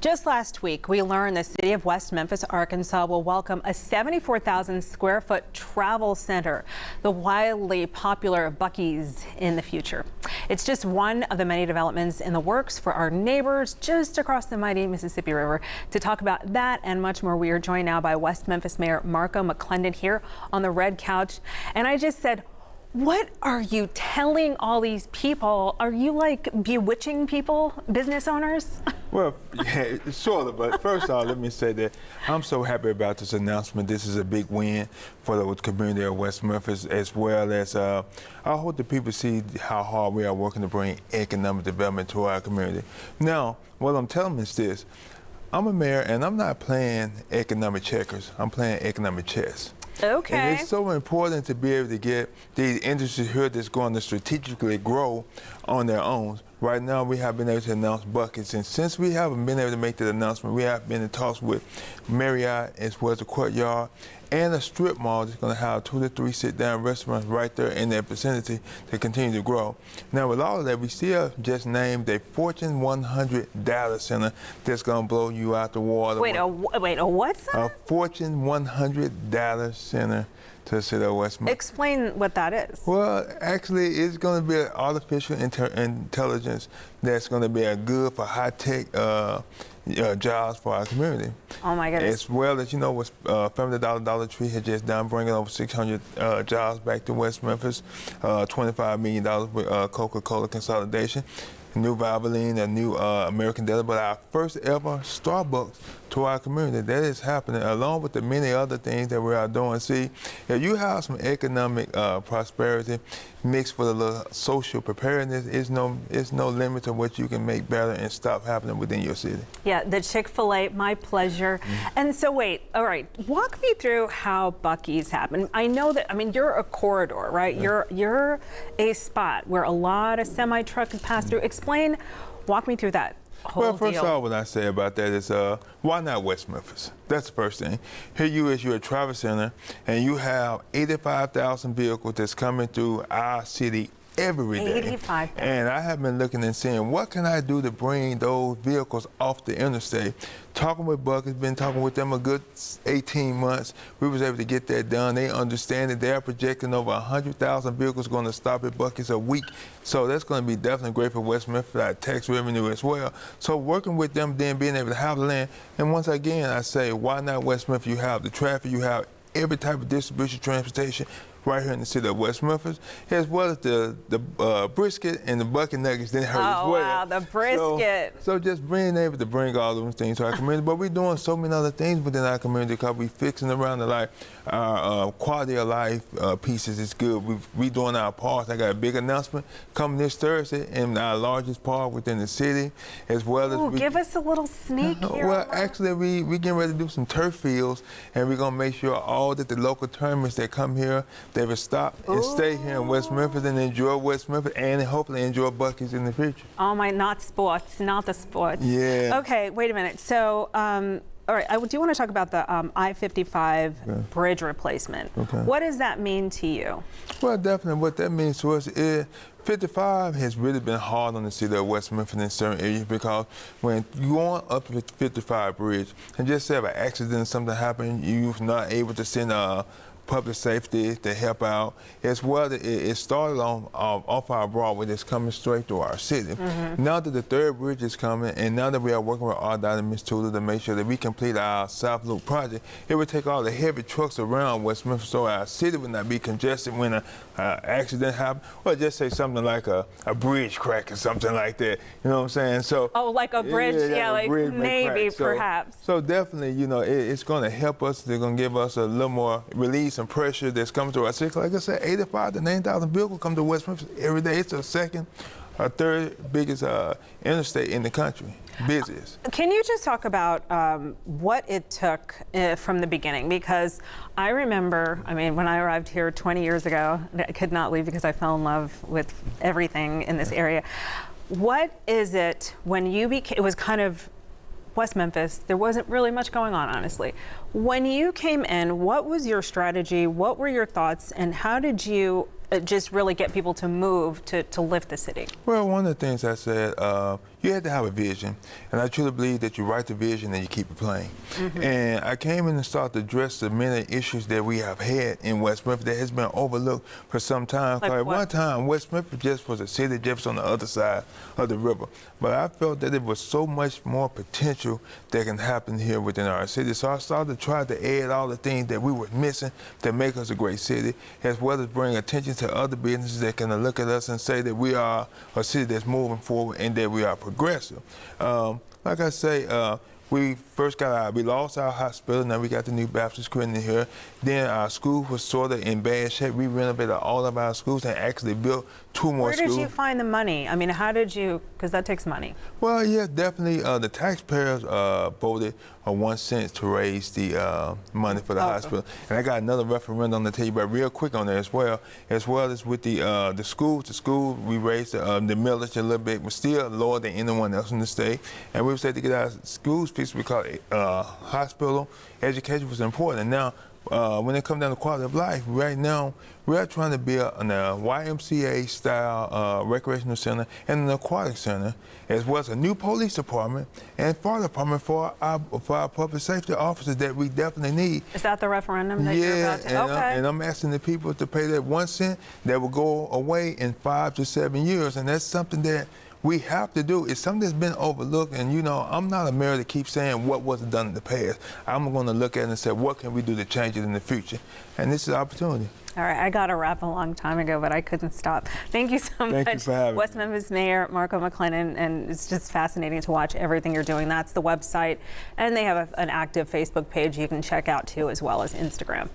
Just last week, we learned the city of West Memphis, Arkansas will welcome a 74,000 square foot travel center, the wildly popular Buc-ee's, in the future. It's just one of the many developments in the works for our neighbors just across the mighty Mississippi River. To talk about that and much more, we are joined now by West Memphis Mayor Marco McClendon here on the red couch. And I just said, what are you telling all these people? Are you like bewitching people, business owners? Well, yeah, sort of, but first of all, let me say that I'm so happy about this announcement. This is a big win for the community of West Memphis, as well as I hope the people see how hard we are working to bring economic development to our community. Now, what I'm telling is this. I'm a mayor, and I'm not playing economic checkers. I'm playing economic chess. Okay. And it's so important to be able to get these industries here that's going to strategically grow on their own. Right now, we have been able to announce Buc-ee's, and since we haven't been able to make that announcement, we have been in talks with Marriott, as well as the Courtyard, and a strip mall that's going to have 2 to 3 sit-down restaurants right there in that vicinity to continue to grow. Now, with all of that, we still just named a Fortune 100 data center that's going to blow you out the water. Wait, a what center? A Fortune 100 data center to the city of West Memphis. Explain what that is. Well, actually, it's going to be an artificial intelligence that's going to be a good for high-tech jobs for our community. Oh my goodness. As well as, you know, what Family Dollar Tree has just done, bringing over 600 jobs back to West Memphis, $25 million with Coca-Cola consolidation, new Valvoline, a new American Deli, but our first ever Starbucks to our community. That is happening, along with the many other things that we are doing. See, if you have some economic prosperity mixed with a little social preparedness, it's no limit to what you can make better and stop happening within your city. Yeah, the Chick-fil-A, my pleasure. And so wait, all right, walk me through how Buc-ee's happened. I know that, I mean, you're a corridor, right? You're a spot where a lot of semi-truck can pass through. Explain, walk me through that whole Well, first deal. of all, what I say about that is, why not West Memphis? That's the first thing. Here you're a travel center, and you have 85,000 vehicles that's coming through our city every day. 85,000. And I have been looking and saying, what can I do to bring those vehicles off the interstate? Talking with Buc-ee's, been talking with them a good 18 months. We was able to get that done. They understand that they're projecting over 100,000 vehicles going to stop at Buc-ee's a week. So that's going to be definitely great for West Memphis, our tax revenue as well. So working with them, then being able to have the land. And once again, I say, why not West Memphis? You have the traffic, you have every type of distribution, transportation right here in the city of West Memphis, as well as the brisket and the bucket nuggets that hurt as well. Oh, wow, the brisket. So just being able to bring all those things to our community, but we're doing so many other things within our community because we're fixing around the life. Our quality of life pieces is good. We're doing our parks. I got a big announcement coming this Thursday in our largest park within the city, as well as. Ooh, give us a little sneak here. Well, actually, we getting ready to do some turf fields, and we're gonna make sure all that the local tournaments that come here, they will stop and stay here in West Memphis and enjoy West Memphis, and hopefully enjoy Buc-ee's in the future. Oh my, not sports, not the sports. Yeah. Okay, wait a minute. So, all right, I do want to talk about the I-55 bridge replacement. Okay. What does that mean to you? Well, definitely what that means to us is 55 has really been hard on the city of West Memphis in certain areas because when you're going up to 55 bridge and just say if an accident or something happened, you're not able to send public safety to help out, as well as it started on off our Broadway that's coming straight to our city. Now that the third bridge is coming, and now that we are working with RDOT and Ms. Tudor to make sure that we complete our South Loop project, it would take all the heavy trucks around West Memphis so our city would not be congested when an accident happens, or just say something like a bridge crack or something like that. You know what I'm saying? So. Oh, like a bridge, yeah, like bridge maybe, crack. perhaps. So definitely, you know, it's going to help us. They're going to give us a little more release and pressure that's coming to our city. Like I said, 85 to 90,000 vehicles come to West Memphis every day. It's the second or third biggest interstate in the country, busiest. Can you just talk about what it took from the beginning? Because I remember, I mean, when I arrived here 20 years ago, I could not leave because I fell in love with everything in this area. What is it when you became, it was kind of West Memphis, there wasn't really much going on, honestly. When you came in, what was your strategy? What were your thoughts? And how did you just really get people to move to lift the city? Well, one of the things I said, you had to have a vision, and I truly believe that you write the vision and you keep it playing. And I came in and started to address the many issues that we have had in West Memphis that has been overlooked for some time. Like At what? one time, West Memphis just was a city just on the other side of the river. But I felt that there was so much more potential that can happen here within our city. So I started to try to add all the things that we were missing that make us a great city, as well as bring attention to other businesses that can look at us and say that we are a city that's moving forward and that we are progressive. Like I say, we first we lost our hospital, now we got the new Baptist Clinic here. Then our school was sort of in bad shape. We renovated all of our schools and actually built 2 more schools. Where did you find the money? I mean, how did you, because that takes money. Well, yeah, definitely. The taxpayers voted 1 cent to raise the money for the hospital. And I got another referendum to tell you about real quick on that as well as with the schools. The school, we raised the millage a little bit, but still lower than anyone else in the state. And we said to get our schools fixed because hospital education was important. And now, when it comes down to quality of life, right now we're trying to build a YMCA style recreational center and an aquatic center, as well as a new police department and fire department for our public safety officers that we definitely need. Is that the referendum that you're about to? And I'm asking the people to pay that 1 cent that will go away in 5 to 7 years, and that's something that we have to do. It's something that's been overlooked, and you know, I'm not a mayor to keep saying what wasn't done in the past. I'm going to look at it and say, what can we do to change it in the future? And this is an opportunity. All right, I got a wrap a long time ago, but I couldn't stop. Thank you so much. Thank you for having me. West Memphis Mayor Marco McClennan, and it's just fascinating to watch everything you're doing. That's the website, and they have an active Facebook page you can check out too, as well as Instagram.